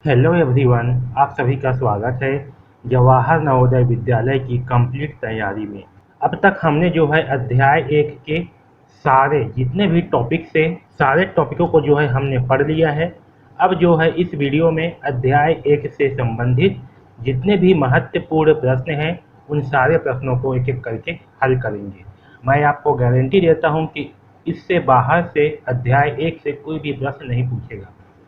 Hello everyone, आप सभी का स्वागत है जवाहर नवोदय विद्यालय की कंप्लीट तैयारी में। अब तक हमने जो है अध्याय 1 के सारे जितने भी टॉपिक्स थे सारे टॉपिकों को जो है हमने पढ़ लिया है। अब जो है इस वीडियो में अध्याय 1 से संबंधित जितने भी महत्वपूर्ण प्रश्न हैं उन सारे प्रश्नों को एक एक करके हल करेंगे। मैं आपको गारंटी देता हूं कि इससे बाहर से अध्याय 1 से कोई भी प्रश्न नहीं पूछेगा।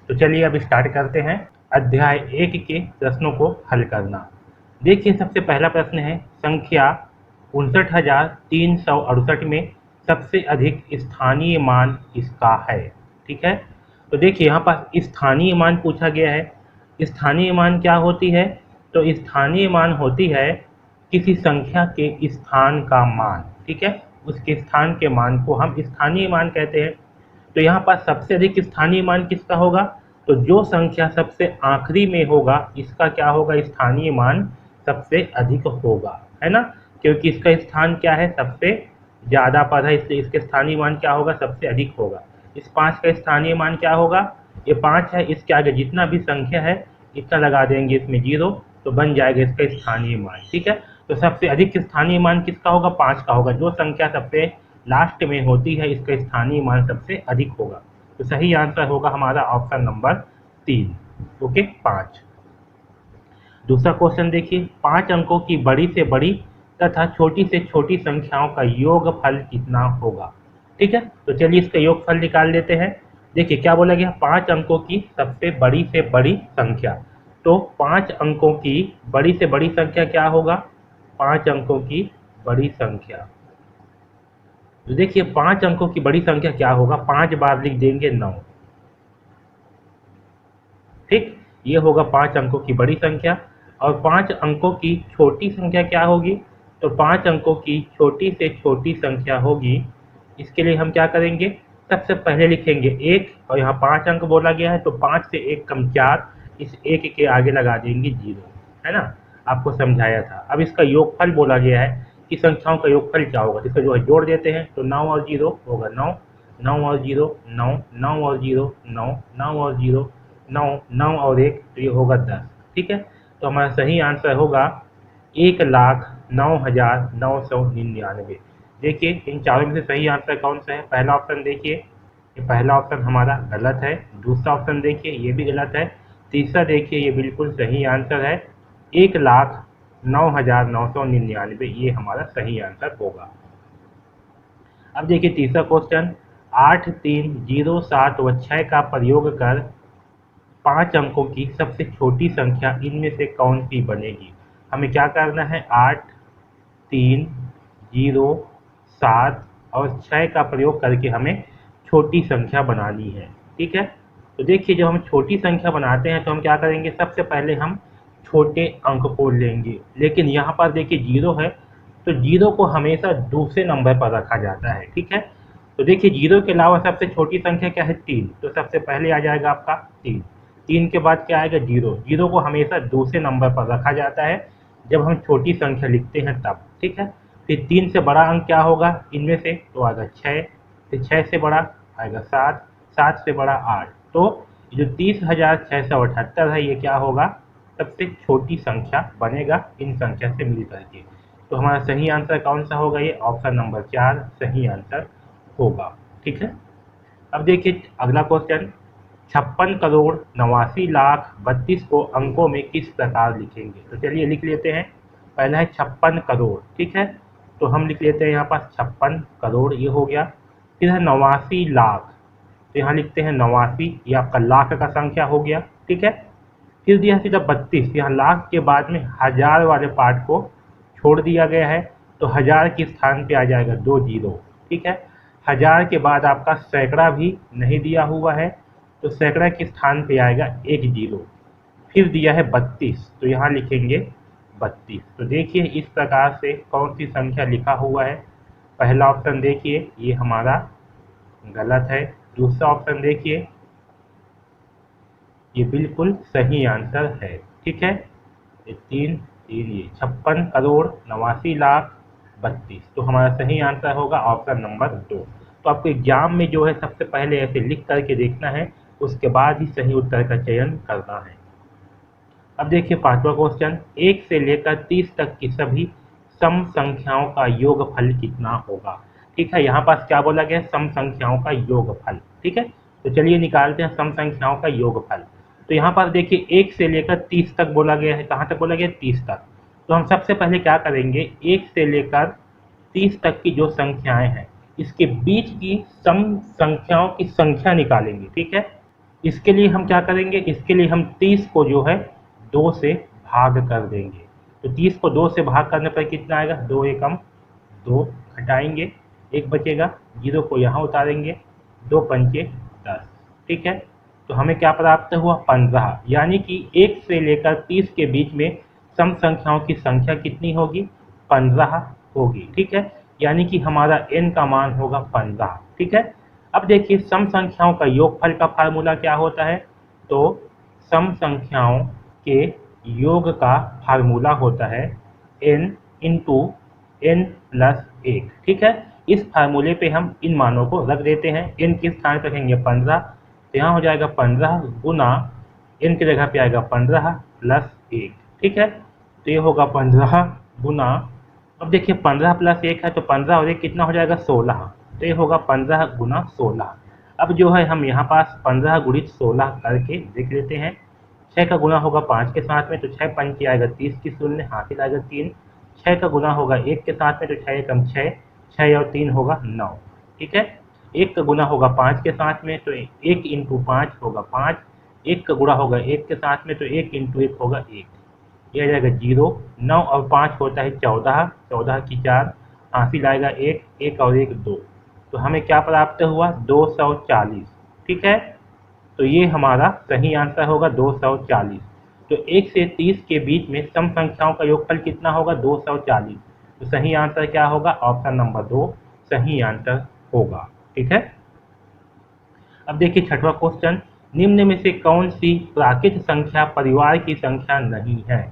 तो चलिए अब स्टार्ट करते हैं अध्याय 1 के प्रश्नों को हल करना। देखिए, सबसे पहला प्रश्न है संख्या 59,368 में सबसे अधिक स्थानीय मान किसका है। ठीक है, तो देखिए यहाँ पर स्थानीय मान पूछा गया है। स्थानीय मान क्या होती है? तो स्थानीय मान होती है किसी संख्या के स्थान का मान। ठीक है, उसके स्थान के मान को हम स्थानीय मान कहते हैं। तो यहाँ पर सबसे अधिक स्थानीय मान किसका होगा? तो जो संख्या सबसे आखिरी में होगा इसका क्या होगा? स्थानीय मान सबसे अधिक होगा, है ना, क्योंकि इसका स्थान क्या है? सबसे ज़्यादा पर है, इसलिए इसके स्थानीय मान क्या होगा? सबसे अधिक होगा। इस 5 का स्थानीय मान क्या होगा? ये 5 है, इसके आगे जितना भी संख्या है इतना लगा देंगे इसमें 0, तो बन जाएगा इसका स्थानीय मान। ठीक है, तो सबसे अधिक स्थानीय मान किसका होगा? 5 का होगा। जो संख्या सबसे लास्ट में होती है इसका स्थानीय मान सबसे अधिक होगा। तो सही आंसर होगा हमारा ऑप्शन नंबर 3। ओके, 5। दूसरा क्वेश्चन देखिए, 5 अंकों की बड़ी से बड़ी तथा छोटी से छोटी संख्याओं का योगफल कितना होगा। ठीक है, तो चलिए इसका योगफल निकाल लेते हैं। देखिए क्या बोला गया? 5 अंकों की सबसे बड़ी से बड़ी संख्या। तो 5 अंकों की बड़ी से बड़ी संख्या क्या होगा? 5 अंकों की बड़ी संख्या। तो देखिए 5 अंकों की बड़ी संख्या क्या होगा? 5 बार लिख देंगे 9। ठीक, ये होगा 5 अंकों की बड़ी संख्या। और 5 अंकों की छोटी संख्या क्या होगी? तो 5 अंकों की छोटी से छोटी संख्या होगी। इसके लिए हम क्या करेंगे? सबसे पहले लिखेंगे 1, और यहाँ 5 अंक बोला गया है तो 5 से 1 कम 4, इस 1 के आगे लगा देंगे 0, है ना। आपको समझाया था। अब इसका योगफल बोला गया है कि संख्याओं का योगफल क्या होगा। इसका जो है जोड़ देते हैं तो 9 और 0 होगा 9, 9 और 0 9, 9 और 0 9, 9 और 0 9, 9 और 1 तो ये होगा 10। ठीक है, तो हमारा सही आंसर होगा 1,09,999। देखिए इन चारों में से सही आंसर कौन सा है? पहला ऑप्शन देखिए, ये पहला ऑप्शन हमारा गलत है। दूसरा ऑप्शन देखिए, ये भी गलत है। तीसरा देखिए, ये बिल्कुल सही आंसर है। 1,09,999 ये हमारा सही आंसर होगा। अब देखिए तीसरा क्वेश्चन, 8, 3, 0, 7 व 6 का प्रयोग कर 5 अंकों की सबसे छोटी संख्या इनमें से कौन सी बनेगी। हमें क्या करना है? 8, 3, 0, 7 और 6 का प्रयोग करके हमें छोटी संख्या बनानी है। ठीक है, तो देखिए जब हम छोटी संख्या बनाते हैं तो हम क्या करेंगे? सबसे पहले हम छोटे अंक को लेंगे, लेकिन यहाँ पर देखिए 0 है तो 0 को हमेशा दूसरे नंबर पर रखा जाता है। ठीक है, तो देखिए 0 के अलावा सबसे छोटी संख्या क्या है? 3, तो सबसे पहले आ जाएगा आपका 3। 3 के बाद क्या आएगा? 0। 0 को हमेशा दूसरे नंबर पर रखा जाता है जब हम छोटी संख्या लिखते हैं तब। ठीक है, फिर 3 से बड़ा अंक क्या होगा इनमें से? तो आएगा 6, फिर 6 से बड़ा आएगा 7, 7 से बड़ा 8। तो जो 30,678 है ये क्या होगा? सबसे छोटी संख्या बनेगा इन संख्या से मिल करके। तो हमारा सही आंसर कौन सा होगा? ये ऑप्शन नंबर 4 सही आंसर होगा। ठीक है, अब देखिए अगला क्वेश्चन, 56,89,32 को अंकों में किस प्रकार लिखेंगे। तो चलिए लिख लेते हैं। पहला है 56 करोड़। ठीक है, तो हम लिख लेते हैं यहाँ पर 56 करोड़, ये हो गया। फिर है 89 लाख, तो यहाँ लिखते हैं 89, ये आपका लाख का संख्या हो गया। ठीक है, फिर दिया सीधा 32, यहाँ लाख के बाद में हजार वाले पार्ट को छोड़ दिया गया है तो हजार के स्थान पे आ जाएगा 2 जीरो। ठीक है, हजार के बाद आपका सैकड़ा भी नहीं दिया हुआ है तो सैकड़ा के स्थान पे आएगा 1 जीरो। फिर दिया है 32, तो यहाँ लिखेंगे 32। तो देखिए इस प्रकार से कौन सी संख्या लिखा हुआ है। पहला ऑप्शन देखिए ये हमारा गलत है। दूसरा ऑप्शन देखिए ये बिल्कुल सही आंसर है। ठीक है, ये 3 3 ये 56,89,32, तो हमारा सही आंसर होगा ऑप्शन नंबर 2। तो आपको एग्जाम में जो है सबसे पहले ऐसे लिख करके देखना है, उसके बाद ही सही उत्तर का चयन करना है। अब देखिए पांचवा क्वेश्चन, 1 से लेकर 30 तक की सभी सम संख्याओं का योगफल कितना होगा। ठीक है, यहाँ पास क्या बोला गया है, सम संख्याओं का योगफल। ठीक है, तो चलिए निकालते हैं सम संख्याओं का योगफल। तो यहाँ पर देखिए 1 से लेकर 30 तक बोला गया है, कहाँ तक बोला गया है, 30 तक। तो हम सबसे पहले क्या करेंगे, 1 से लेकर 30 तक की जो संख्याएं हैं इसके बीच की सम संख्याओं की संख्या निकालेंगे। ठीक है, इसके लिए हम क्या करेंगे, इसके लिए हम 30 को जो है 2 से भाग कर देंगे। तो 30 को 2 से भाग करने पर कितना आएगा, 2 एकम 2, घटाएंगे 1 बचेगा, 0 को यहाँ उतारेंगे, 2 पंचे 10। ठीक है, तो हमें क्या प्राप्त हुआ, 15। यानी कि 1 से लेकर 30 के बीच में सम संख्याओं की संख्या कितनी होगी, 15 होगी। ठीक है, यानी कि हमारा n का मान होगा 15। ठीक है, अब देखिए सम संख्याओं का योगफल का फार्मूला क्या होता है, तो सम संख्याओं के योग का फार्मूला होता है n इंटू n प्लस 1। ठीक है, इस फार्मूले पे हम इन मानों को रख देते हैं। n किस स्थान पर रखेंगे, 15, तो यहाँ हो जाएगा 15 गुना n की जगह पे आएगा 15 प्लस 1। ठीक है, तो ये होगा 15 गुना, अब देखिए 15 प्लस 1 है तो 15 और 1 कितना हो जाएगा, 16। तो ये होगा 15 गुना 16। अब जो है हम यहाँ पास 15 गुणित 16 करके देख लेते हैं। 6 का गुना होगा 5 के साथ में, तो 6 पंच आएगा 30 की शून्य, हासिल आएगा 3। 6 का गुना होगा 1 के साथ में, तो 6 एकम 6, 6 और 3 होगा 9। ठीक है, 1 का गुना होगा 5 के साथ में, तो 1 इंटू 5 होगा 5। 1 का गुणा होगा 1 के साथ में, तो 1 इंटू 1 होगा 1, यह आ जाएगा 0। 9 और 5 होता है 14, 14 की 4, हासिल आएगा 1, 1 और 1 2। तो हमें क्या प्राप्त हुआ, 240। ठीक है, तो ये हमारा सही आंसर होगा 240। तो 1 से 30 के बीच में सम संख्याओं का योगफल कितना होगा, 240। तो सही आंसर क्या होगा, ऑप्शन नंबर 2 सही आंसर होगा। ठीक है, अब देखिए छठवां क्वेश्चन, निम्न में से कौन सी प्राकृत संख्या परिवार की संख्या नहीं है।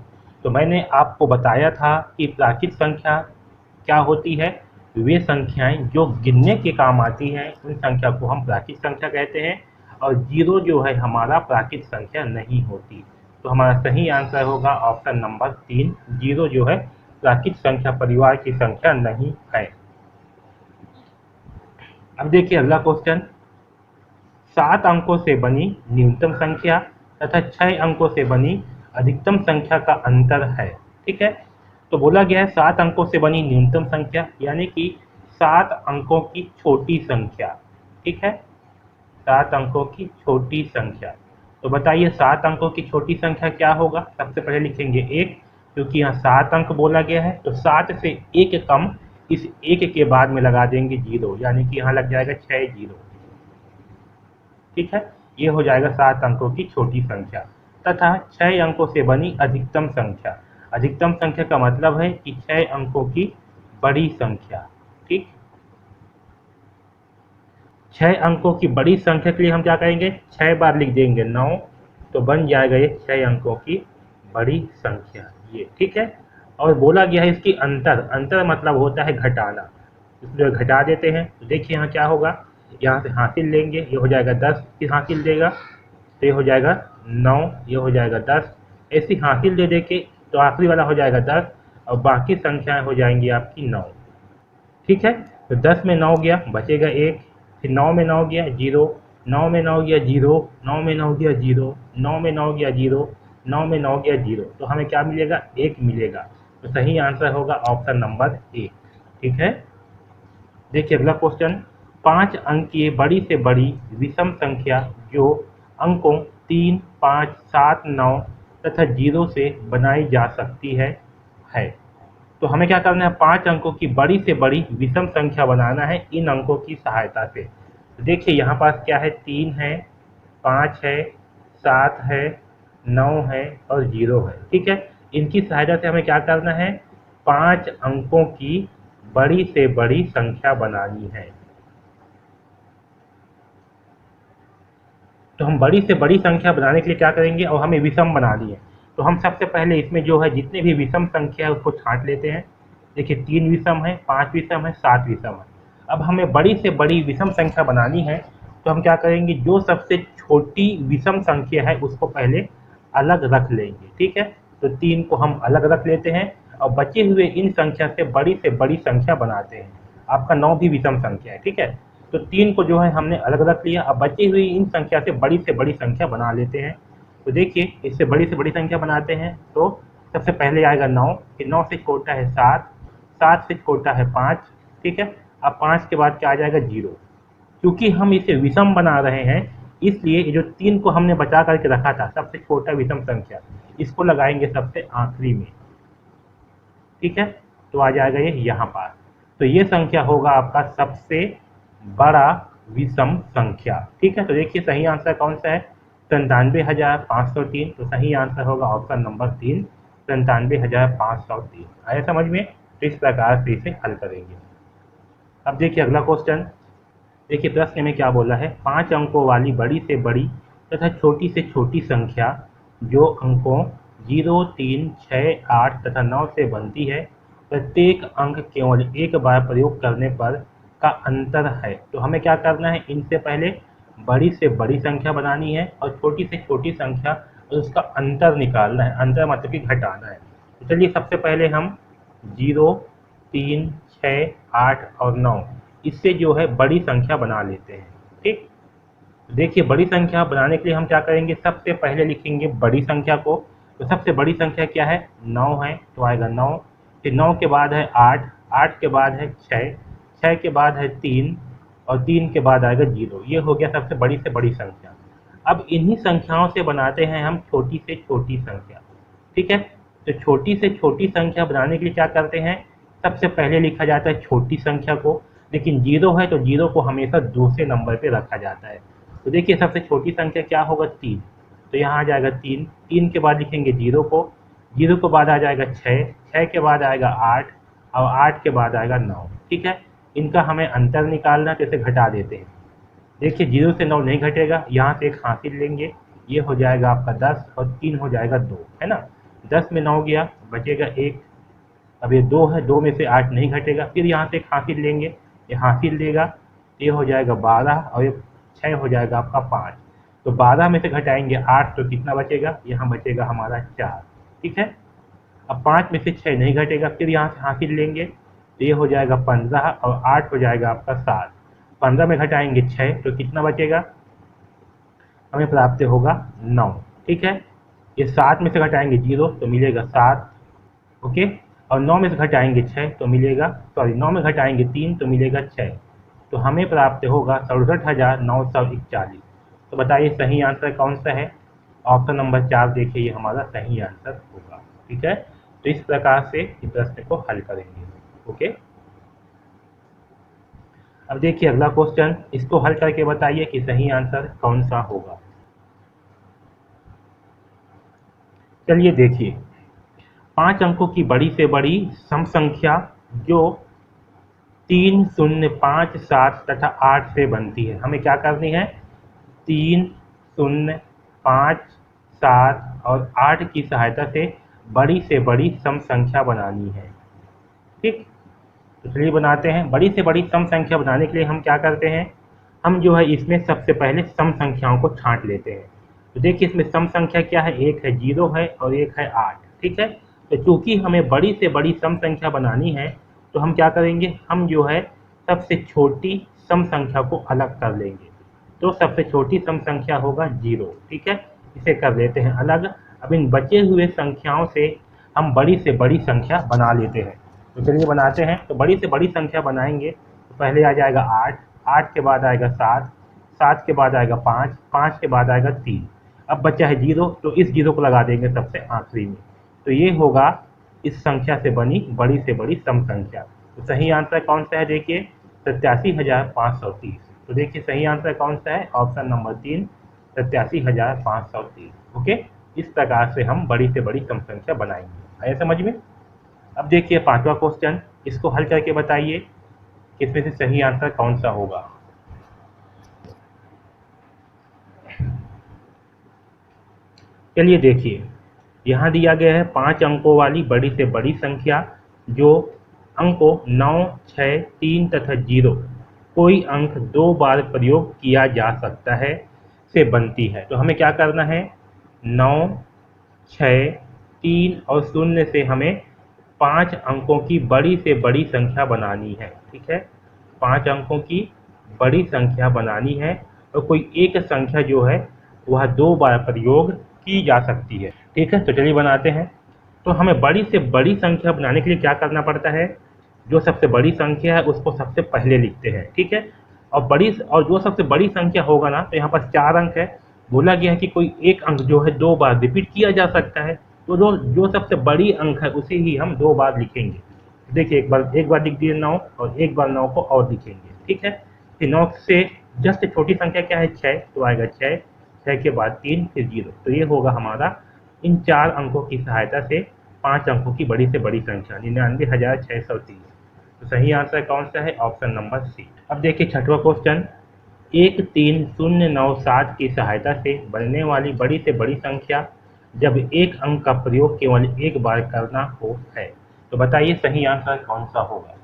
तो मैंने आपको बताया था कि प्राकृत संख्या क्या होती है, वे संख्याएं जो गिनने के काम आती हैं उन संख्या को हम प्राकृत संख्या कहते हैं, और 0 जो है हमारा प्राकृत संख्या नहीं होती। तो हमारा सही आंसर होगा ऑप्शन नंबर 3, 0 जो है प्राकृत संख्या परिवार की संख्या नहीं है। अब देखिए अगला क्वेश्चन, 7 अंकों से बनी न्यूनतम संख्या तथा 6 अंकों से बनी अधिकतम संख्या का अंतर है। ठीक है, तो बोला गया है 7 अंकों से बनी न्यूनतम संख्या, यानी कि 7 अंकों की छोटी संख्या। ठीक है, 7 अंकों की छोटी संख्या। तो बताइए 7 अंकों की छोटी संख्या क्या होगा। सबसे पहले लिखेंगे 1, क्योंकि यहाँ 7 अंक बोला गया है, तो 7 से 1 कम, इस 1 के बाद में लगा देंगे 0, यानी कि यहाँ लग जाएगा 6 0। ठीक है, ये हो जाएगा 7 अंकों की छोटी संख्या। तथा 6 अंकों से बनी अधिकतम संख्या, अधिकतम संख्या का मतलब है कि 6 अंकों की बड़ी संख्या। ठीक, 6 अंकों की बड़ी संख्या के लिए हम क्या करेंगे, 6 बार लिख देंगे 9, तो बन जाएगा ये 6 अंकों की बड़ी संख्या ये। ठीक है, और बोला गया है इसकी अंतर, अंतर मतलब होता है घटाना, इसलिए घटा देते हैं। तो देखिए यहाँ क्या होगा, यहाँ से हासिल लेंगे, ये हो जाएगा 10 की हासिल देगा, तो ये हो जाएगा 9, ये हो जाएगा 10, ऐसी हासिल दे दे के तो आखिरी वाला हो जाएगा 10, और बाकी संख्याएं हो जाएंगी आपकी 9। ठीक है, तो 10 में 9 गया, बचेगा 1, फिर 9 में 9 गया 0, 9 में 9 गया 0, 9 में 9 गया 0, 9 में 9 गया 0, 9 में 9 गया 0, तो हमें क्या मिलेगा, 1 मिलेगा। तो सही आंसर होगा ऑप्शन नंबर 1। ठीक है, देखिए अगला क्वेश्चन, 5 अंक की बड़ी से बड़ी विषम संख्या जो अंकों 3, 5, 7, 9 तथा 0 से बनाई जा सकती है। तो हमें क्या करना है, 5 अंकों की बड़ी से बड़ी विषम संख्या बनाना है इन अंकों की सहायता से। तो देखिए यहाँ पास क्या है, 3 है, 5 है, 7 है, 9 है और 0 है। ठीक है, इनकी सहायता से हमें क्या करना है, 5 अंकों की बड़ी से बड़ी संख्या बनानी है। तो हम बड़ी से बड़ी संख्या बनाने के लिए क्या करेंगे, और हमें विषम बनानी है, तो हम सबसे पहले इसमें जो है जितने भी विषम संख्या है उसको छांट लेते हैं। देखिए 3 विषम है, 5 विषम है, 7 विषम है। अब हमें बड़ी से बड़ी विषम संख्या बनानी है, तो हम क्या करेंगे, जो सबसे छोटी विषम संख्या है उसको पहले अलग रख लेंगे। ठीक है, तो 3 को हम अलग रख लेते हैं और बचे हुए इन संख्या से बड़ी संख्या बनाते हैं। आपका 9 भी विषम संख्या है। ठीक है, तो 3 को जो है हमने अलग रख लिया। अब बची हुई इन संख्या से बड़ी संख्या बना लेते हैं। तो देखिए, इससे बड़ी संख्या बनाते हैं तो सबसे पहले आएगा 9, फिर 9 से छोटा है 7, 7 से छोटा है 5। ठीक है, अब 5 के बाद क्या आ जाएगा 0। क्योंकि हम इसे विषम बना रहे हैं, इसलिए ये जो 3 को हमने बचा करके रखा था सबसे छोटा विषम संख्या, इसको लगाएंगे सबसे आखिरी में। ठीक है, तो आ जाएगा ये यहाँ पर। तो ये संख्या होगा आपका सबसे बड़ा विषम संख्या। ठीक है, तो देखिए सही आंसर कौन सा है, 97,503। तो सही आंसर होगा ऑप्शन नंबर 3, 97,503। आया समझ में? तो इस प्रकार से इसे हल करेंगे। अब देखिए अगला क्वेश्चन। देखिए प्रश्न में क्या बोला है, 5 अंकों वाली बड़ी से बड़ी तथा छोटी से छोटी संख्या जो अंकों 0, 3, 6, 8 तथा 9 से बनती है, प्रत्येक अंक केवल एक बार प्रयोग करने पर का अंतर है। तो हमें क्या करना है, इनसे पहले बड़ी से बड़ी संख्या बनानी है और छोटी से छोटी संख्या और उसका अंतर निकालना है। अंतर मतलब कि घटाना है। तो चलिए सबसे पहले हम 0, 3, 6, 8 और 9 इससे जो है बड़ी संख्या बना लेते हैं। ठीक, देखिए बड़ी संख्या बनाने के लिए हम क्या करेंगे, सबसे पहले लिखेंगे बड़ी संख्या को। तो सबसे बड़ी संख्या क्या है, 9 है, तो आएगा 9। फिर 9 के बाद है 8, 8 के बाद है 6, 6 के बाद है 3 और 3 के बाद आएगा 0। ये हो गया सबसे बड़ी से बड़ी संख्या। अब इन्हीं संख्याओं से बनाते हैं हम छोटी से छोटी संख्या। ठीक है, तो छोटी से छोटी संख्या बनाने के लिए क्या करते हैं, सबसे पहले लिखा जाता है छोटी संख्या को, लेकिन 0 है तो 0 को हमेशा दूसरे नंबर पे रखा जाता है। तो देखिए सबसे छोटी संख्या क्या होगा, 3। तो यहाँ आ जाएगा 3, 3 के बाद लिखेंगे 0 को, 0 के बाद आ जाएगा 6, 6 के बाद आएगा 8 और 8 के बाद आएगा 9। ठीक है, इनका हमें अंतर निकालना, तो इसे घटा देते हैं। देखिए 0 से 9 नहीं घटेगा, यहाँ से एक हासिल लेंगे, ये हो जाएगा आपका 10 और 3 हो जाएगा 2, है ना। 10 में 9 गया, बचेगा 1। अब ये 2 है, 2 में से 8 नहीं घटेगा, फिर यहाँ से एक हासिल लेंगे, ये हासिल लेगा, ये हो जाएगा 12 और ये 6 हो जाएगा आपका 5। तो 12 में से घटाएंगे 8 तो कितना बचेगा, यहाँ बचेगा हमारा 4। ठीक है, अब 5 में से 6 नहीं घटेगा, फिर यहाँ से हासिल लेंगे, तो ये हो जाएगा 15 और 8 हो जाएगा आपका 7। 15 में घटाएंगे 6 तो कितना बचेगा, हमें प्राप्त होगा 9। ठीक है, ये 7 में से घटाएंगे 0 तो मिलेगा 7। ओके, और 9 में से घटाएंगे 6 तो मिलेगा, 9 में घटाएंगे 3 तो मिलेगा 6। तो हमें प्राप्त होगा 67,941। तो बताइए सही आंसर कौन सा है, ऑप्शन नंबर 4 देखिए, ये हमारा सही आंसर होगा। ठीक है, तो इस प्रकार से इस प्रश्न को हल करेंगे। ओके, अब देखिए अगला क्वेश्चन, इसको हल करके बताइए कि सही आंसर कौन सा होगा। चलिए देखिए, 5 अंकों की बड़ी से बड़ी सम संख्या जो 3, 0, 5, 7 तथा 8 से बनती है। हमें क्या करनी है, 3, 0, 5, 7 और 8 की सहायता से बड़ी सम संख्या बनानी है। ठीक, तो चलिए बनाते हैं। बड़ी से बड़ी सम संख्या बनाने के लिए हम क्या करते हैं, हम जो है इसमें सबसे पहले सम संख्याओं को छांट लेते हैं। तो देखिए इसमें सम संख्या क्या है, एक है 0 है और एक है 8। ठीक है, तो चूंकि हमें बड़ी से बड़ी सम संख्या बनानी है, तो हम क्या करेंगे, हम जो है सबसे छोटी सम संख्या को अलग कर लेंगे। तो सबसे छोटी सम संख्या होगा 0। ठीक है, इसे कर लेते हैं अलग। अब इन बचे हुए संख्याओं से हम बड़ी से बड़ी संख्या बना लेते हैं। तो चलिए बनाते हैं। तो बड़ी से बड़ी संख्या बनाएंगे तो पहले आ जाएगा 8, 8 के बाद आएगा 7, 7 के बाद आएगा 5, 5 के बाद आएगा 3। अब बचा है 0, तो इस 0 को लगा देंगे सबसे आखिरी में। तो ये होगा इस संख्या से बनी बड़ी से बड़ी सम संख्या। तो सही आंसर कौन सा है, देखिए 87,530। तो देखिए सही आंसर कौन सा है, ऑप्शन नंबर 3, 87,530। ओके, इस प्रकार से हम बड़ी से बड़ी सम संख्या बनाएंगे। आया समझ में? अब देखिए 5वां क्वेश्चन, इसको हल करके बताइए कि इसमें से सही आंसर कौन सा होगा। चलिए देखिए, यहाँ दिया गया है 5 अंकों वाली बड़ी से बड़ी संख्या जो अंकों 9, 6, 3 तथा 0 कोई अंक 2 बार प्रयोग किया जा सकता है से बनती है। तो हमें क्या करना है, 9, 6, 3 और 0 से हमें 5 अंकों की बड़ी से बड़ी संख्या बनानी है। ठीक है, 5 अंकों की बड़ी संख्या बनानी है और कोई एक संख्या जो है वह 2 बार प्रयोग की जा सकती है। ठीक है, तो चलिए बनाते हैं। तो हमें बड़ी से बड़ी संख्या बनाने के लिए क्या करना पड़ता है, जो सबसे बड़ी संख्या है उसको सबसे पहले लिखते हैं। ठीक है, और जो सबसे बड़ी संख्या होगा ना, तो यहाँ पर 4 अंक है, बोला गया है कि कोई एक अंक जो है 2 बार रिपीट किया जा सकता है, तो जो सबसे बड़ी अंक है उसे ही हम 2 बार लिखेंगे। देखिए, एक बार लिख दिए 9 और एक बार 9 को और लिखेंगे। ठीक है, फिर 9 से जस्ट छोटी संख्या क्या है 6, तो आएगा 6, 6 के बाद 3 फिर 0, तो ये होगा हमारा इन 4 अंकों की सहायता से 5 अंकों की बड़ी से बड़ी संख्या 99,630। तो सही आंसर कौन सा है, ऑप्शन नंबर सी। अब देखिए छठवां क्वेश्चन, 13097 की सहायता से बनने वाली बड़ी से बड़ी संख्या जब एक अंक का प्रयोग केवल एक बार करना हो है, तो बताइए सही आंसर कौन सा होगा।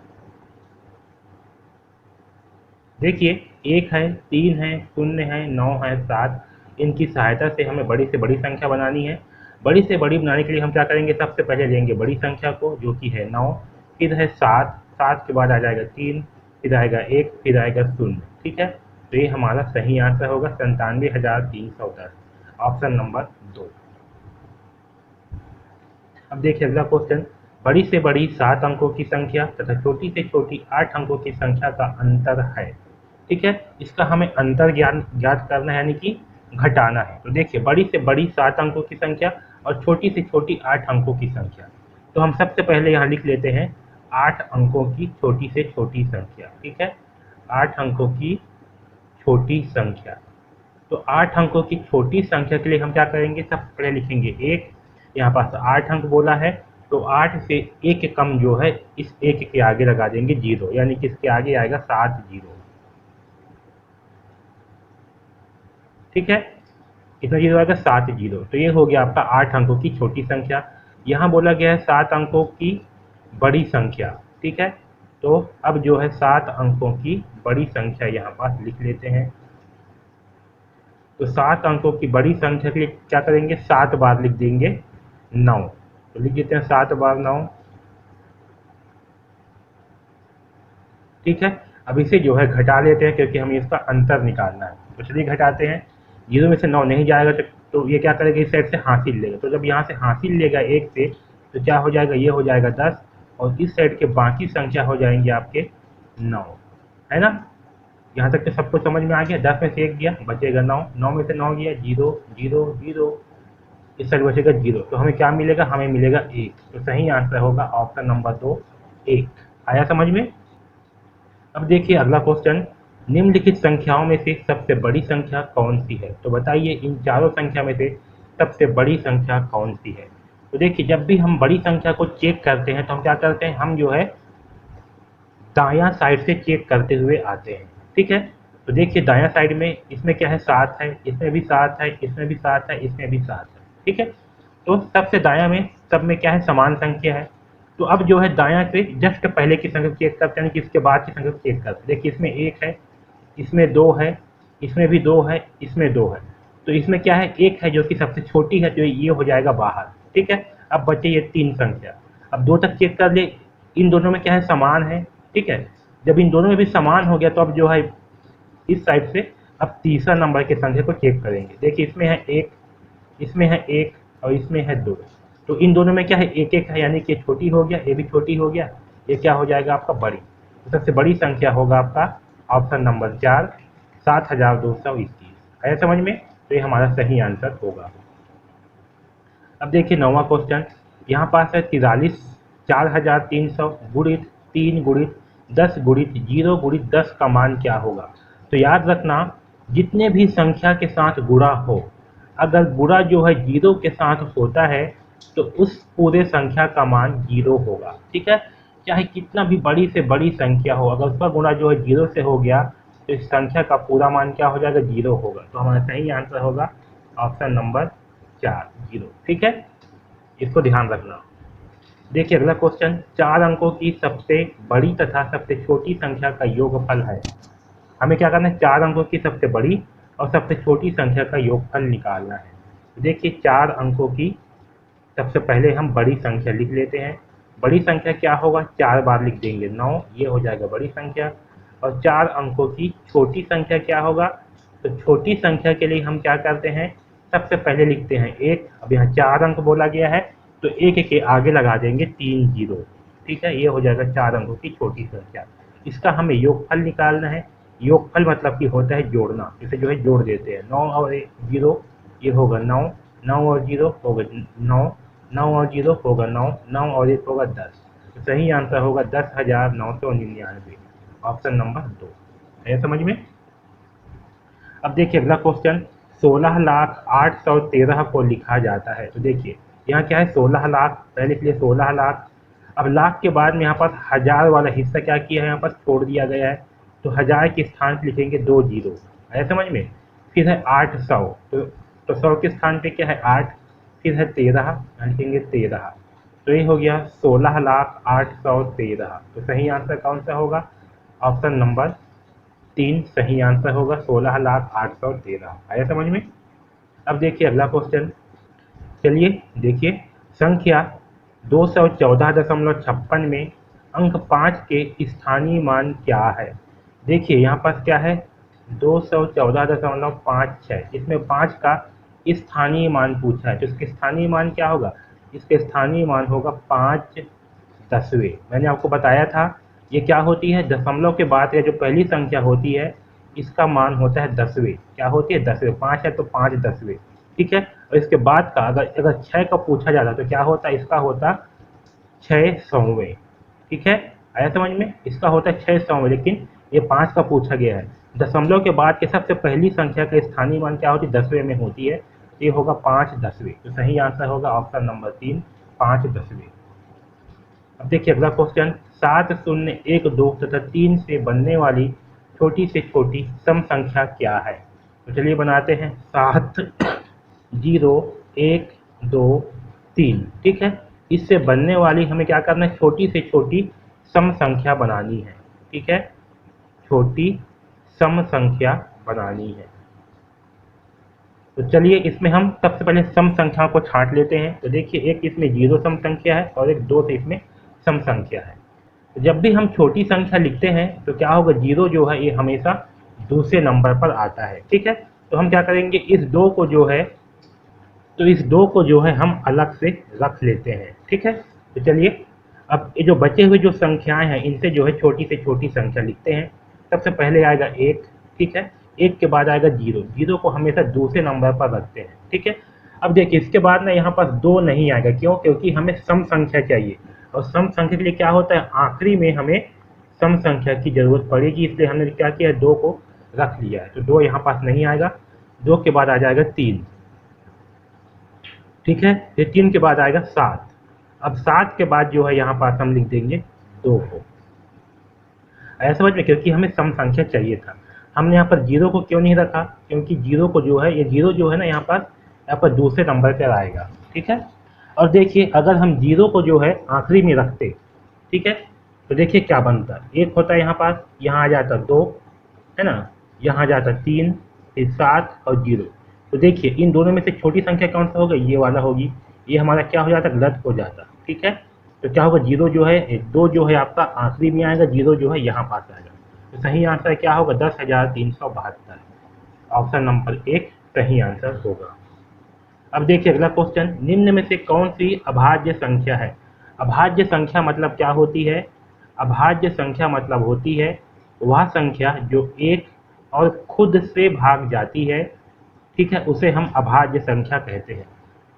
देखिए 1 है, 3 है, 0 है, 9 है, 7, इनकी सहायता से हमें बड़ी से बड़ी संख्या बनानी है। बड़ी से बड़ी बनाने के लिए हम क्या करेंगे, सबसे पहले लेंगे बड़ी संख्या को जो कि है 9, फिर है 7, 7 के बाद आ जाएगा 3, फिर आएगा 1, फिर आएगा 0। ठीक है, तो ये हमारा सही आंसर होगा 97,310, ऑप्शन नंबर 2। अब देखिए अगला क्वेश्चन, बड़ी से बड़ी 7 अंकों की संख्या तथा छोटी से छोटी 8 अंकों की संख्या का अंतर है। ठीक है, इसका हमें अंतर ज्ञात करना है, यानी कि घटाना है। तो देखिए बड़ी से बड़ी 7 अंकों की संख्या और छोटी से छोटी 8 अंकों की संख्या, तो हम सबसे पहले यहाँ लिख लेते हैं 8 अंकों की छोटी से छोटी संख्या। ठीक है, 8 अंकों की छोटी संख्या, तो 8 अंकों की छोटी संख्या के लिए हम क्या करेंगे, सबसे पहले लिखेंगे 1, यहाँ पास 8 अंक बोला है, तो 8 से 1 कम जो है इस 1 के आगे लगा देंगे 0, यानी कि इसके आगे आएगा 7 0। ठीक है, इसमें 0 आएगा 7 0, तो ये हो गया आपका 8 अंकों की छोटी संख्या। यहाँ बोला गया है 7 अंकों की बड़ी संख्या। ठीक है, तो अब जो है 7 अंकों की बड़ी संख्या यहाँ पास लिख लेते हैं। तो 7 अंकों की बड़ी संख्या के लिए क्या करेंगे, 7 बार लिख देंगे 9, तो लिख देते हैं 7 बार 9। ठीक है, अब इसे जो है घटा लेते हैं क्योंकि हमें इसका अंतर निकालना है, तो चलिए घटाते हैं। 0 में से 9 नहीं जाएगा तो ये क्या करेगा, इस साइड से हासिल लेगा, तो जब यहाँ से हासिल लेगा 1 से, तो क्या हो जाएगा, ये हो जाएगा 10 और इस साइड के बाकी संख्या हो जाएंगे आपके 9, है ना। यहाँ तक तो सबको समझ में आ गया। 10 में से 1 गया बचेगा 9, 9 में से 9 गया 0 0 0, इस साइड बचेगा 0, तो हमें क्या मिलेगा, हमें मिलेगा 1। तो सही आंसर होगा ऑप्शन नंबर 2 1। आया समझ में। अब देखिए अगला क्वेश्चन, निम्नलिखित संख्याओं में से सबसे बड़ी संख्या कौन सी है, तो बताइए इन चारों संख्या में से सबसे बड़ी संख्या कौन सी है। तो देखिए जब भी हम बड़ी संख्या को चेक करते हैं तो हम क्या करते हैं, हम जो है दायां साइड से चेक करते हुए आते हैं। ठीक है, तो देखिए दायां साइड में इसमें क्या है 7 है, इसमें भी 7 है, इसमें भी 7 है, इसमें भी 7 है। ठीक है, तो सबसे दायां में सब में क्या है, समान संख्या है। तो अब जो है दायां से जस्ट पहले की संख्या चेक करते हैं कि इसके बाद की संख्या चेक करते हैं। देखिए इसमें 1 है, इसमें 2 है, इसमें भी 2 है, इसमें 2 है, तो इसमें क्या है 1 है जो कि सबसे छोटी है, तो ये हो जाएगा बाहर। ठीक है, अब बचे ये 3 संख्या। अब 2 तक चेक कर ले, इन दोनों में क्या है, समान है। ठीक है, जब इन दोनों में भी समान हो गया तो अब जो है इस साइड से अब तीसरा नंबर की संख्या को चेक करेंगे। देखिए इसमें है 1, इसमें है 1 और इसमें है 2, तो इन दोनों में क्या है 1 1 है, यानी कि छोटी हो गया, ये भी छोटी हो गया, ये क्या हो जाएगा आपका बड़ी। तो सबसे बड़ी संख्या होगा आपका ऑप्शन नंबर 4 7221। आया समझ में, तो ये हमारा सही आंसर होगा। अब देखिए 9वां क्वेश्चन, यहाँ पास है 43 4300 गुणित 3 गुणित 10 गुणित 0 गुणित 10 का मान क्या होगा। तो याद रखना, जितने भी संख्या के साथ गुणा हो, अगर गुणा जो है 0 के साथ होता है तो उस पूरे संख्या का मान 0 होगा। ठीक है, चाहे कितना भी बड़ी से बड़ी संख्या हो, अगर उसका गुणा जो है 0 से हो गया तो इस संख्या का पूरा मान क्या हो जाएगा, 0 होगा। तो हमारा सही आंसर होगा ऑप्शन नंबर 4 0। ठीक है, इसको ध्यान रखना। देखिए अगला क्वेश्चन, 4 अंकों की सबसे बड़ी तथा सबसे छोटी संख्या का योगफल है। हमें क्या करना है, 4 अंकों की सबसे बड़ी और सबसे छोटी संख्या का योगफल निकालना है। देखिए 4 अंकों की सबसे पहले हम बड़ी संख्या लिख लेते हैं। बड़ी संख्या क्या होगा, 4 बार लिख देंगे 9, ये हो जाएगा बड़ी संख्या। और 4 अंकों की छोटी संख्या क्या होगा, तो छोटी संख्या के लिए हम क्या करते हैं, सबसे पहले लिखते हैं 1। अब यहाँ 4 अंक बोला गया है तो 1 के आगे लगा देंगे 3 जीरो, ठीक है, ये हो जाएगा 4 अंकों की छोटी संख्या। इसका हमें योगफल निकालना है। योगफल मतलब कि होता है जोड़ना, इसे जो है जोड़ देते हैं। 9 और 0 ये होगा 9, 9 और 0 होगा 9, 9 और 0 होगा 9, 9 और 1 होगा 10। तो सही आंसर होगा 10,999, ऑप्शन नंबर 2 है। समझ में। अब देखिए अगला क्वेश्चन, 16,08,13 को लिखा जाता है। तो देखिए यहाँ क्या है, 16 लाख, पहले के लिए 16 लाख। अब लाख के बाद में यहाँ पर हजार वाला हिस्सा क्या किया है, यहाँ पर छोड़ दिया गया है। तो हजार के स्थान पर लिखेंगे 2 जीरो, है समझ में। फिर है 800, तो 100 के स्थान पे क्या है 8, फिर है 13, लिखेंगे 13। तो ये हो गया 16,08,13। तो सही आंसर कौन सा होगा, ऑप्शन नंबर 3 सही आंसर होगा, 16,08,13। आया समझ में। अब देखिए अगला क्वेश्चन, चलिए देखिए, संख्या 214.56 में अंक 5 के स्थानीय मान क्या है। देखिए यहाँ पर क्या है, 214.56, इसमें 5 का स्थानीय मान पूछा है। तो इसके स्थानीय मान क्या होगा, इसके स्थानीय मान होगा 5 दसवें। मैंने आपको बताया था ये क्या होती है, दशमलव के बाद या जो पहली संख्या होती है इसका मान होता है दसवें। क्या होती है, दसवें। 5 है तो 5 दसवें, ठीक है। और इसके बाद का अगर 6 का पूछा जाता तो क्या होता, इसका होता 6 सौवें, ठीक है। आया समझ में, इसका होता है 6 सौवें, लेकिन ये 5 का पूछा गया है। दशमलव के बाद के सबसे पहली संख्या का स्थानीय मान क्या होती है, दसवें में होती है। ये होगा 5 दसवें। तो सही आंसर होगा ऑप्शन नंबर 3, 5 दसवें। अब देखिए अगला क्वेश्चन, 7, 0, 1, 2 तथा 3 से बनने वाली छोटी से छोटी सम संख्या क्या है। तो चलिए बनाते हैं, 7, 0, 1, 2, 3, ठीक है। इससे बनने वाली हमें क्या करना है, छोटी से छोटी सम संख्या बनानी है, ठीक है, छोटी सम संख्या बनानी है। तो चलिए इसमें हम सबसे पहले सम संख्याओं को छांट लेते हैं। तो देखिए एक इसमें 0 सम संख्या है और एक 2 से इसमें सम संख्या है। तो जब भी हम छोटी संख्या लिखते हैं तो क्या होगा, 0 जो है ये हमेशा दूसरे नंबर पर आता है, ठीक है। तो हम क्या करेंगे, इस 2 को जो है हम अलग से रख लेते हैं, ठीक है। तो चलिए अब ये जो बचे हुए जो संख्याएं हैं इनसे जो है छोटी से छोटी संख्या लिखते हैं। सबसे पहले आएगा 1, ठीक है। 1 के बाद आएगा 0, 0 को हमेशा दूसरे नंबर पर रखते हैं, ठीक है। अब देखिए इसके बाद ना यहाँ पर 2 नहीं आएगा, क्यों, क्योंकि हमें सम संख्या चाहिए। और सम संख्या के लिए क्या होता है, आखिरी में हमें सम संख्या की जरूरत पड़ेगी, इसलिए हमने क्या किया, 2 को रख लिया है। तो 2 यहाँ पास नहीं आएगा। 2 के बाद आ जाएगा 3, ठीक है। फिर 3 के बाद आएगा 7। अब 7 के बाद जो है यहाँ पास हम लिख देंगे 2 को। ऐसा समझ में, क्योंकि हमें सम संख्या चाहिए था। हमने यहाँ पर 0 को क्यों नहीं रखा, क्योंकि 0 को जो है, ये 0 जो है ना यहाँ पर दूसरे नंबर पर आएगा, ठीक है। और देखिए अगर हम 0 को जो है आखिरी में रखते, ठीक है, तो देखिए क्या बनता, एक होता है यहाँ पास, यहाँ आ जाता 2, है ना, यहाँ आ जाता 3, फिर 7 और 0। तो देखिए इन दोनों में से छोटी संख्या कौन सा होगा, ये वाला होगी। ये हमारा क्या हो जाता, गलत हो जाता, ठीक है। तो क्या होगा, 0 जो है, 2 जो है आपका आखिरी में आएगा, 0 जो है यहाँ पास आएगा। तो सही आंसर क्या होगा, 10,372, ऑप्शन नंबर 1 सही आंसर होगा। अब देखिए अगला क्वेश्चन, निम्न में से कौन सी अभाज्य संख्या है। अभाज्य संख्या मतलब क्या होती है, अभाज्य संख्या मतलब होती है वह संख्या जो एक और खुद से भाग जाती है, ठीक है, उसे हम अभाज्य संख्या कहते हैं।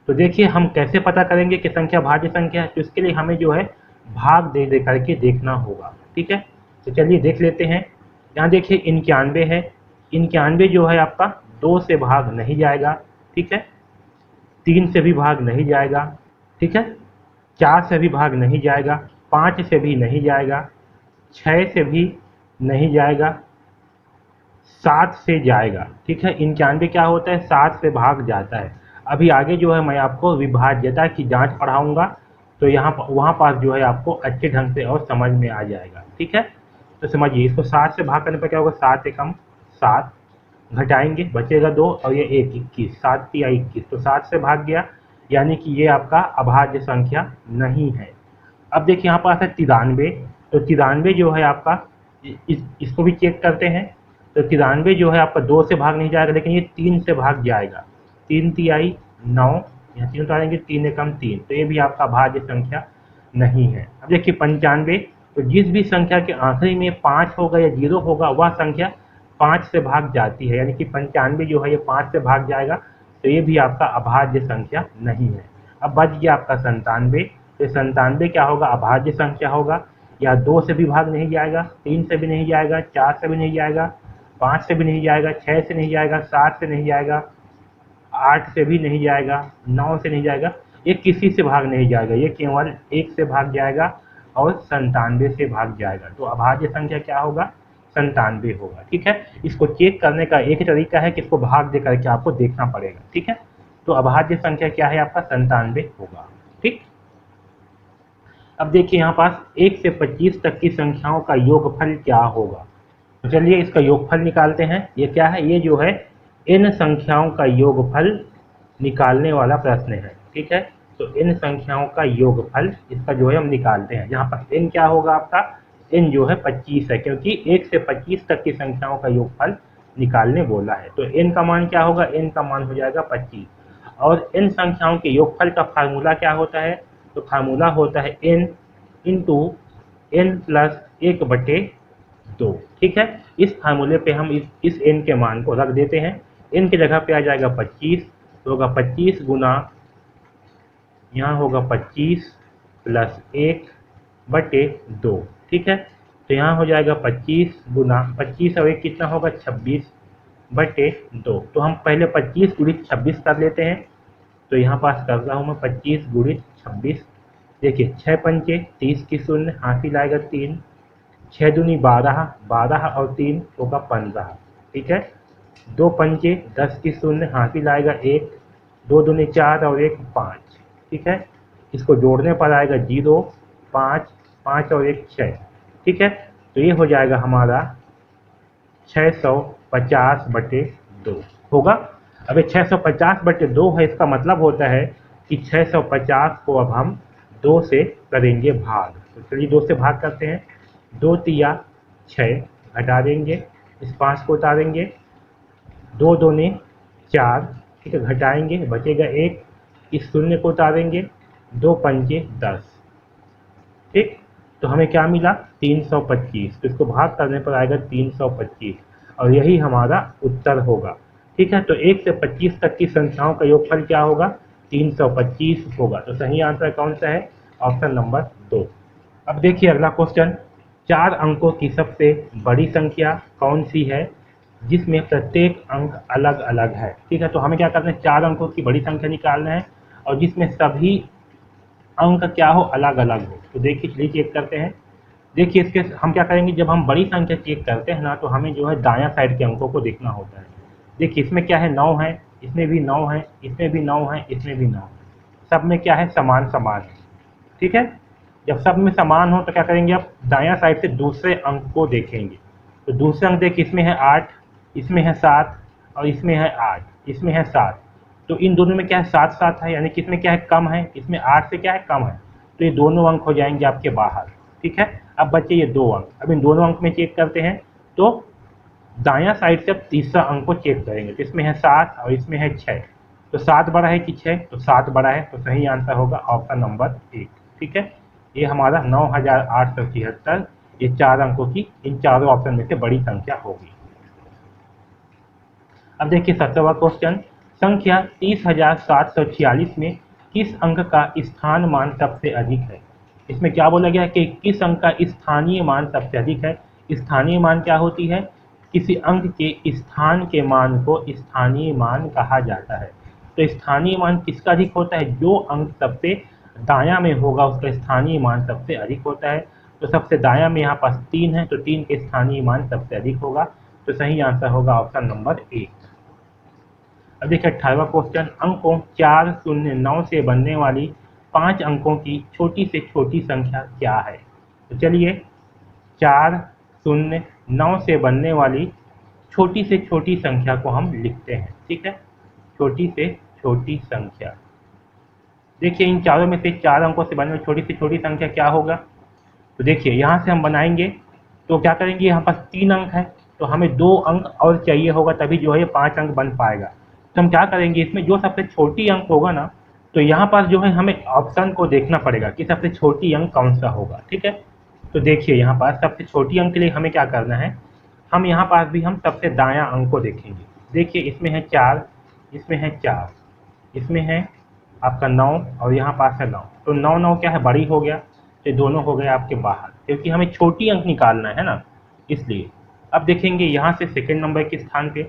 तो देखिए हम कैसे पता करेंगे कि संख्या भाज्य संख्या है, तो इसके लिए हमें जो है भाग दे दे करके देखना होगा, ठीक है। तो चलिए देख लेते हैं। यहाँ देखिए 91 है, 91 जो है आपका 2 से भाग नहीं जाएगा, ठीक है, 3 से भी भाग नहीं जाएगा, ठीक है, 4 से भी भाग नहीं जाएगा, 5 से भी नहीं जाएगा, 6 से भी नहीं जाएगा, 7 से जाएगा, ठीक है। 91 क्या होता है, 7 से भाग जाता है। अभी आगे जो है मैं आपको विभाज्यता की जांच पढ़ाऊंगा, तो वहाँ पास जो है आपको अच्छे ढंग से और समझ में आ जाएगा, ठीक है। तो समझिए इसको 7 से भाग करने पर क्या होगा, 7 एकम 7, घटाएंगे बचेगा 2 और ये 1, 21, 7 या 21, तो 7 से भाग गया। यानी कि ये आपका अभाज्य संख्या नहीं है। अब देखिए यहाँ पास है 93, तो 93 जो है आपका इसको भी चेक करते हैं। तो 93 जो है आपका 2 से भाग नहीं जाएगा, लेकिन ये 3 से भाग जाएगा। 3 तिहाई 9, यहाँ 3 उतारेंगे, 3 एकम 3, तो ये भी आपका भाज्य संख्या नहीं है। अब देखिए 95, तो जिस भी संख्या के आखिरी में 5 होगा या 0 होगा वह संख्या 5 से भाग जाती है, यानी कि 95 जो है ये 5 से भाग जाएगा, तो ये भी आपका अभाज्य संख्या नहीं है। अब बच गया आपका 97, तो 97 क्या होगा, अभाज्य संख्या होगा। या 2 से भी भाग नहीं जाएगा, 3 से भी नहीं जाएगा, 4 से भी नहीं जाएगा, 5 से भी नहीं जाएगा, 6 से नहीं जाएगा, 7 से नहीं जाएगा, 8 से भी नहीं जाएगा, 9 से नहीं जाएगा, ये किसी से भाग नहीं जाएगा, ये केवल 1 से भाग जाएगा और 97 से भाग जाएगा। तो अभाज्य संख्या क्या होगा, 97 होगा। ठीक है, इसको चेक करने का एक तरीका है कि इसको भाग दे करके आपको देखना पड़ेगा। ठीक है, तो अभाज्य संख्या क्या है आपका, 97 होगा। ठीक, अब देखिए यहाँ पास 1 से 25 तक की संख्याओं का योगफल क्या होगा। तो चलिए इसका योगफल निकालते हैं। ये क्या है, ये जो है इन संख्याओं का योगफल निकालने वाला प्रश्न है। ठीक है, तो इन संख्याओं का योगफल इसका जो है हम निकालते हैं। जहाँ पर n क्या होगा आपका, n जो है 25 है, क्योंकि 1 से 25 तक की संख्याओं का योगफल निकालने बोला है। तो n का मान क्या होगा, n का मान हो जाएगा 25। और इन संख्याओं के योगफल का फार्मूला क्या होता है, तो फार्मूला होता है n इंटू n प्लस 1/2। ठीक है, इस फार्मूले पे हम इस n के मान को रख देते हैं। n की जगह पे आ जाएगा 25, तो होगा 25 गुना, यहाँ होगा 25 प्लस 1/2। ठीक है, तो यहाँ हो जाएगा 25 गुना 25 और 1 कितना होगा, 26/2। तो हम पहले 25 गुणित 26 कर लेते हैं। तो यहाँ पास कर रहा हूँ मैं 25 गुणित 26। देखिए 6 पंचे 30 की शून्य, हासिल आएगा 3, 6 दूनी 12, 12 और 3 होगा 15। ठीक है, 2 पंचे 10 की शून्य, हासिल आएगा 1, 2 दूनी 4 और 1 5। ठीक है, इसको जोड़ने पर आएगा 0, 5, 5 और 1 6। ठीक है, तो ये हो जाएगा हमारा 650/2 होगा। अब 650/2 है, इसका मतलब होता है कि 650 को अब हम 2 से करेंगे भाग। तो चलिए 2 से भाग करते हैं। 2 तिया 6, घटा देंगे, इस 5 को उतारेंगे, 2 दूनी 4, ठीक है, घटाएंगे, बचेगा 1, इस शून्य को उतारेंगे, 2 पंचे 10। ठीक, तो हमें क्या मिला, 325। तो इसको भाग करने पर आएगा 325, और यही हमारा उत्तर होगा। ठीक है, तो 1 से 25 तक की संख्याओं का योगफल क्या होगा, 325 होगा। तो सही आंसर कौन सा है, ऑप्शन नंबर 2। अब देखिए अगला क्वेश्चन, 4 अंकों की सबसे बड़ी संख्या कौन सी है जिसमें प्रत्येक अंक अलग अलग है। ठीक है, तो हमें क्या करना है, 4 अंकों की बड़ी संख्या निकालना है और जिसमें सभी अंक क्या हो, अलग अलग हो। तो देखिए चलिए चेक करते हैं। देखिए इसके हम क्या करेंगे, जब हम बड़ी संख्या चेक करते हैं ना, तो हमें जो है दायां साइड के अंकों को देखना होता है। देखिए इसमें क्या है, 9 है, इसमें भी 9 है, इसमें भी 9 है, इसमें भी 9 है, सब में क्या है, समान समान है। ठीक है, जब सब में समान हो तो क्या करेंगे, अब दायां साइड से दूसरे अंक को देखेंगे। तो दूसरे अंक देखिए, इसमें है 8, इसमें है 7 और इसमें है 8, इसमें है 7। तो इन दोनों में क्या है, 7 7 है, यानी कि इसमें क्या है, कम है, इसमें 8 से क्या है, कम है। तो ये दोनों अंक हो जाएंगे आपके बाहर। ठीक है, अब बचे ये 2 अंक। अब इन दोनों अंक में चेक करते हैं, तो दायां साइड से अब तीसरा अंक को चेक करेंगे। तो इसमें है 7 और इसमें है 6। तो 7 बड़ा है कि 6, तो 7 बड़ा है, तो सही आंसर होगा ऑप्शन नंबर 1। ठीक है, ये हमारा 9873, ये 4 अंकों की इन चारों ऑप्शन में से बड़ी संख्या होगी। अब देखिए 17वां क्वेश्चन, संख्या 30,746 में किस अंक का स्थान मान सबसे अधिक है। इसमें क्या बोला गया है कि किस अंक का स्थानीय मान सबसे अधिक है। स्थानीय मान क्या होती है, किसी अंक के स्थान के मान को स्थानीय मान कहा जाता है। तो स्थानीय मान किसका अधिक होता है, जो अंक सबसे दायां में होगा उसका स्थानीय मान सबसे अधिक होता है। तो सबसे दायां में यहाँ पास 3 है, तो 3 के स्थानीय मान सबसे अधिक होगा। तो सही आंसर होगा ऑप्शन नंबर 1। अब देखिए 18वां क्वेश्चन, अंकों 4, 0, 9 से बनने वाली 5 अंकों की छोटी से छोटी संख्या क्या है। तो चलिए 4, 0, 9 से बनने वाली छोटी से छोटी संख्या को हम लिखते हैं। ठीक है, छोटी से छोटी संख्या, देखिए इन चारों में से 4 अंकों से बने हुए छोटी से छोटी संख्या क्या होगा। तो देखिए यहाँ से हम बनाएंगे तो क्या करेंगे, यहाँ पास 3 अंक है तो हमें 2 अंक और चाहिए होगा, तभी जो है ये 5 अंक बन पाएगा। तो हम क्या करेंगे, इसमें जो सबसे छोटी अंक होगा ना, तो यहाँ पास जो है हमें ऑप्शन को देखना पड़ेगा कि सबसे छोटी अंक कौन सा होगा। ठीक है, तो देखिए यहाँ पास सबसे छोटी अंक के लिए हमें क्या करना है, हम यहाँ पास भी हम सबसे दायां अंक को देखेंगे। देखिए इसमें है 4, इसमें है 4, इसमें है आपका 9 और यहाँ पास है 9। तो 9 9 क्या है, बड़ी हो गया, ये दोनों हो गए आपके बाहर, क्योंकि हमें छोटी अंक निकालना है ना, इसलिए। अब देखेंगे यहाँ से सेकंड नंबर के स्थान पे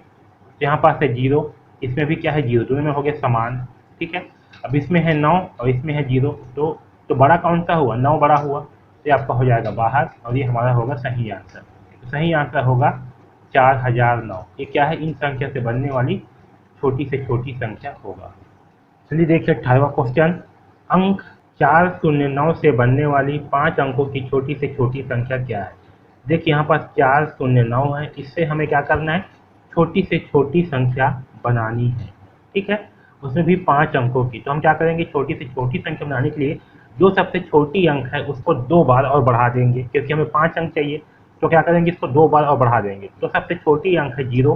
यहाँ पास है 0, इसमें भी क्या है 0, दोनों में हो गया समान। ठीक है, अब इसमें है 9 और इसमें है 0, तो बड़ा कौन सा हुआ, 9 बड़ा हुआ, तो ये आपका हो जाएगा बाहर और ये हमारा होगा सही आंसर। तो सही आंसर होगा 4009। ये क्या है, इन संख्या से बनने वाली छोटी से छोटी संख्या होगा। चलिए देखिए 18वां क्वेश्चन, अंक 409 से बनने वाली 5 अंकों की छोटी से छोटी संख्या क्या है। देखिए यहाँ पास 409 है, इससे हमें क्या करना है, छोटी से छोटी संख्या बनानी है। ठीक है, उसमें भी 5 अंकों की। तो हम क्या करेंगे, छोटी से छोटी संख्या बनाने के लिए जो सबसे छोटी अंक है उसको 2 बार और बढ़ा देंगे, क्योंकि हमें 5 अंक चाहिए। तो क्या करेंगे, इसको 2 बार और बढ़ा देंगे। तो सबसे छोटी अंक है 0,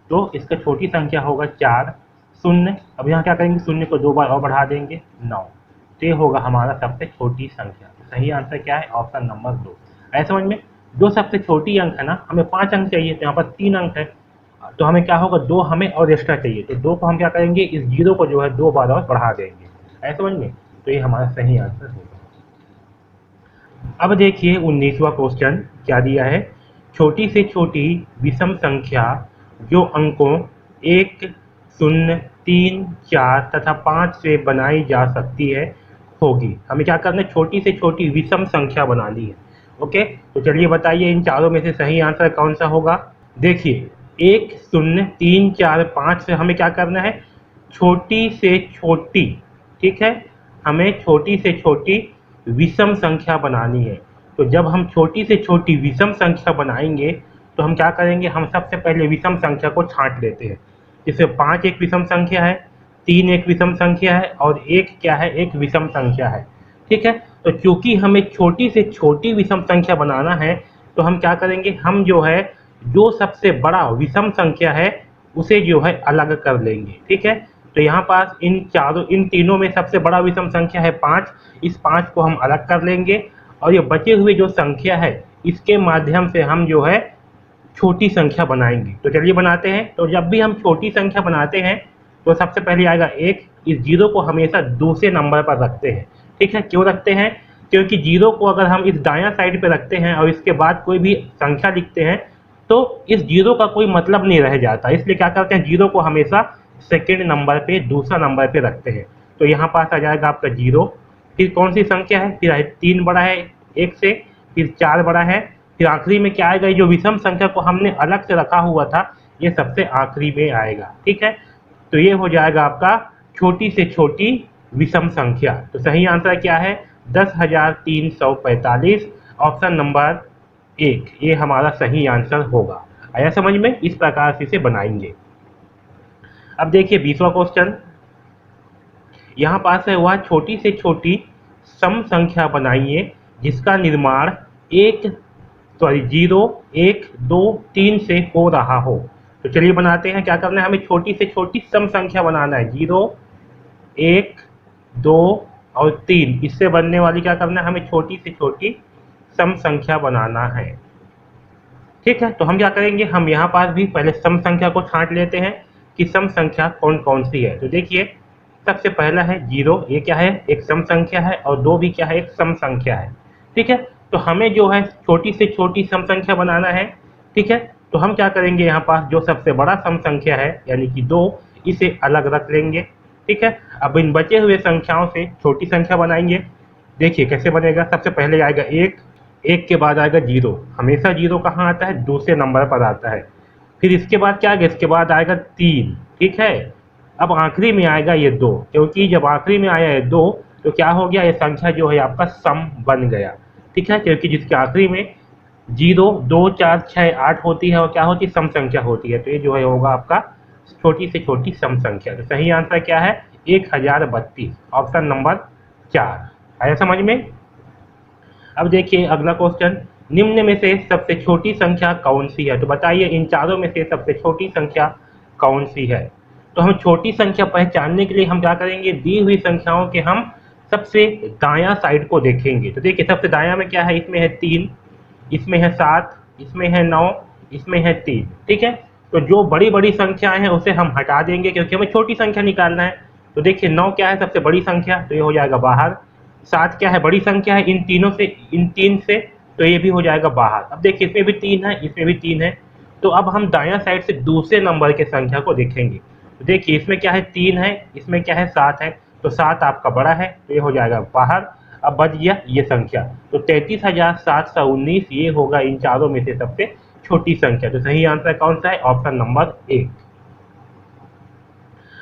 तो इसका छोटी संख्या होगा 4 शून्य। अब यहाँ क्या करेंगे, शून्य को 2 बार और बढ़ा देंगे 9। तो ये होगा हमारा सबसे छोटी संख्या। सही आंसर क्या है, ऑप्शन नंबर 2। ऐसे समझ में, जो सबसे छोटी अंक है ना, हमें 5 अंक चाहिए, तो यहाँ पर 3 अंक है, तो हमें क्या होगा, 2 हमें और एक्स्ट्रा चाहिए, तो 2 को हम क्या करेंगे, इस 0 को जो है 2 बार और बढ़ा देंगे। ऐसे समझ में, तो ये हमारा सही आंसर होगा। अब देखिए 19वां क्वेश्चन क्या दिया है, छोटी से छोटी विषम संख्या जो अंकों 1 0 3 4 तथा 5 से बनाई जा सकती है होगी। हमें क्या करना है, छोटी से छोटी विषम संख्या बनानी है। ओके, तो चलिए बताइए इन चारों में से सही आंसर कौन सा होगा। देखिए 1 0 3 4 5 से हमें क्या करना है, छोटी से छोटी, ठीक है, हमें छोटी से छोटी विषम संख्या बनानी है। तो जब हम छोटी से छोटी विषम संख्या बनाएंगे तो हम क्या करेंगे, हम सबसे पहले विषम संख्या को छांट लेते हैं। जैसे 5 एक विषम संख्या है, 3 एक विषम संख्या है और 1 क्या है, एक विषम संख्या है। ठीक है, तो चूंकि हमें छोटी से छोटी विषम संख्या बनाना है तो हम क्या करेंगे, हम जो है जो सबसे बड़ा विषम संख्या है उसे जो है अलग कर लेंगे। ठीक है, तो यहाँ पास इन तीनों में सबसे बड़ा विषम संख्या है 5, इस 5 को हम अलग कर लेंगे और ये बचे हुए जो संख्या है इसके माध्यम से हम जो है छोटी संख्या बनाएंगे। तो चलिए बनाते हैं। तो जब भी हम छोटी संख्या बनाते हैं तो सबसे पहले आएगा 1, इस 0 को हमेशा दूसरे नंबर पर रखते हैं। ठीक है, क्यों रखते हैं, क्योंकि 0 को अगर हम इस दायां साइड पे रखते हैं और इसके बाद कोई भी संख्या लिखते हैं तो इस 0 का कोई मतलब नहीं रह जाता, इसलिए क्या करते हैं, 0 को हमेशा सेकेंड नंबर पे, दूसरा नंबर पे रखते हैं। तो यहाँ पास आ जाएगा आपका 0, फिर कौन सी संख्या है, फिर 3 बड़ा है 1 से, फिर 4 बड़ा है, फिर आखिरी में क्या आएगा, जो विषम संख्या को हमने अलग से रखा हुआ था ये सबसे आखिरी में आएगा। ठीक है, तो ये हो जाएगा आपका छोटी से छोटी विषम संख्या। तो सही आंसर क्या है, 10,345, ऑप्शन नंबर 1, ये हमारा सही आंसर होगा। आया समझ में, इस प्रकार से इसे बनाएंगे। अब देखिए 20वां क्वेश्चन, यहाँ पास है, वह छोटी से छोटी सम संख्या बनाइए जिसका निर्माण 0 1 2 3 से हो रहा हो। तो चलिए बनाते हैं। क्या करना है, हमें छोटी से छोटी सम संख्या बनाना है, 0 1 2 और 3, इससे बनने वाली क्या करना है, हमें छोटी से छोटी सम संख्या बनाना है। ठीक है, तो हम क्या करेंगे, हम यहाँ पास भी पहले सम संख्या को छांट लेते हैं कि सम संख्या कौन कौन सी है। तो देखिए सबसे पहला है 0, ये क्या है, एक सम संख्या है, और 2 भी क्या है, एक सम संख्या है। ठीक है, तो हमें जो है छोटी से छोटी सम संख्या बनाना है। ठीक है, तो हम क्या करेंगे, यहाँ पास जो सबसे बड़ा सम संख्या है यानी कि 2, इसे अलग रख लेंगे। ठीक है, अब इन बचे हुए संख्याओं से छोटी संख्या बनाएंगे। देखिए कैसे बनेगा, सबसे पहले आएगा 1 के बाद आएगा 0, हमेशा 0 कहाँ आता है, दूसरे नंबर पर आता है। फिर इसके बाद क्या आएगा, इसके बाद आएगा 3। ठीक है, अब आखिरी में आएगा ये 2, क्योंकि जब आखिरी में आया ये 2 तो क्या हो गया, ये संख्या जो है आपका सम बन गया। ठीक है, क्योंकि जिसके आखिरी में 0 2 4 6 8 होती है और क्या होती है, सम संख्या होती है, तो ये जो है होगा आपका छोटी से छोटी सम संख्या। तो सही आंसर क्या है, 1032, ऑप्शन नंबर 4 आया समझ में। अब देखिए अगला क्वेश्चन, निम्न में से सबसे छोटी संख्या कौन सी है? तो बताइए इन चारों में से सबसे छोटी संख्या कौन सी है? तो हम छोटी संख्या पहचानने के लिए हम क्या करेंगे, दी हुई संख्याओं के हम सबसे दायां साइड को देखेंगे। तो देखिए सबसे दायां में क्या है, इसमें है 3, इसमें है 7, इसमें है 9, इसमें है 3, ठीक है। तो जो बड़ी बड़ी संख्याएं हैं उसे हम हटा देंगे क्योंकि हमें छोटी संख्या निकालना है। तो देखिए 9 क्या है, सबसे बड़ी संख्या, तो ये हो जाएगा बाहर। 7 क्या है, बड़ी संख्या है इन तीनों से, इन 3 से, तो ये भी हो जाएगा बाहर। अब देखिए इसमें भी 3 है, इसमें भी 3 है। तो अब हम दायां साइड से दूसरे नंबर के संख्या को देखेंगे। तो देखिए इसमें क्या है, 3 है, इसमें क्या है, 7 है। तो 7 आपका बड़ा है, तो ये हो जाएगा बाहर। अब बच गया ये संख्या, तो 33,719 ये होगा इन चारों में से सबसे छोटी संख्या। तो सही आंसर कौन सा है, ऑप्शन नंबर 1।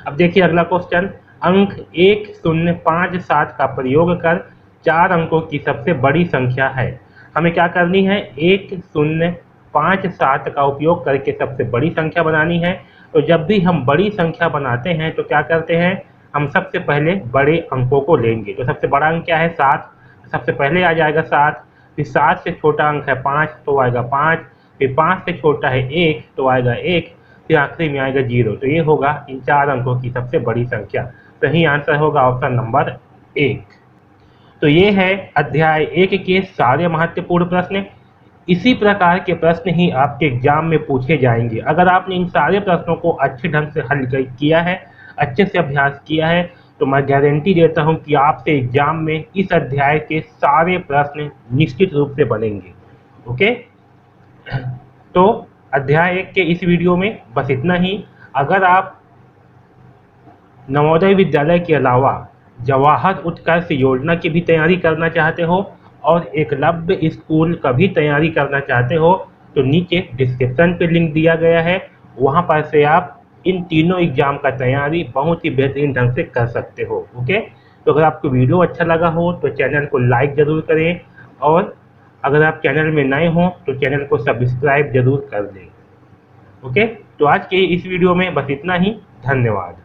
अब देखिए अगला क्वेश्चन, अंक 1057 का प्रयोग कर 4 अंकों की सबसे बड़ी संख्या है। हमें क्या करनी है, 1057 का उपयोग करके सबसे बड़ी संख्या बनानी है। तो जब भी हम बड़ी संख्या बनाते हैं तो क्या करते हैं, हम सबसे पहले बड़े अंकों को लेंगे। तो सबसे बड़ा अंक क्या है, 7, सबसे पहले आ जाएगा 7। फिर 7 से छोटा अंक है 5, तो आएगा 5। फिर 5 से छोटा है 1, तो आएगा 1। फिर आखिरी में आएगा 0। तो ये होगा इन 4 अंकों की सबसे बड़ी संख्या। सही आंसर होगा ऑप्शन नंबर 1। तो ये है अध्याय 1 के सारे महत्वपूर्ण प्रश्न। इसी प्रकार के प्रश्न ही आपके एग्जाम में पूछे जाएंगे। अगर आपने इन सारे प्रश्नों को अच्छे ढंग से हल किया है, अच्छे से अभ्यास किया है, तो मैं गारंटी देता हूं कि आपसे एग्जाम में इस अध्याय के सारे प्रश्न निश्चित रूप से बनेंगे। ओके, तो अध्याय 1 के इस वीडियो में बस इतना ही। अगर आप नवोदय विद्यालय के अलावा जवाहर उत्कर्ष योजना की भी तैयारी करना चाहते हो और एकलव्य स्कूल का भी तैयारी करना चाहते हो, तो नीचे डिस्क्रिप्शन पे लिंक दिया गया है, वहां पर से आप इन तीनों एग्जाम का तैयारी बहुत ही बेहतरीन ढंग से कर सकते हो। ओके, तो अगर आपको वीडियो अच्छा लगा हो तो चैनल को लाइक जरूर करें, और अगर आप चैनल में नए हो तो चैनल को सब्सक्राइब जरूर कर दें। ओके, तो आज के इस वीडियो में बस इतना ही। धन्यवाद।